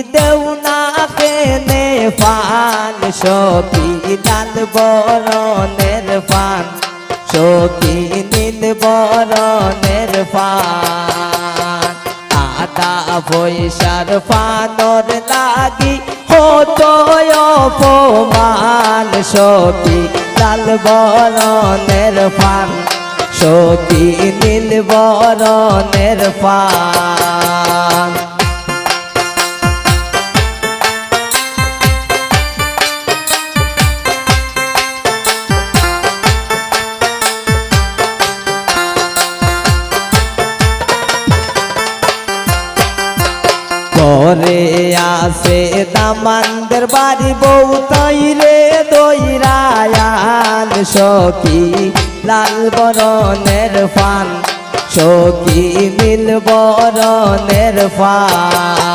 দেও না কেনে পান সখী লাল বরণের পান সখী নীল বরণের পান আদা পয়সার পানর লাগি হতো অপমান সখী লাল বরণের পান সখী নীল বরণের পান পরে আসে দামানদের বাড়ি বউ তৈরে দইরায়ান সখী লাল বরণের পান সখী নীল বরণের পান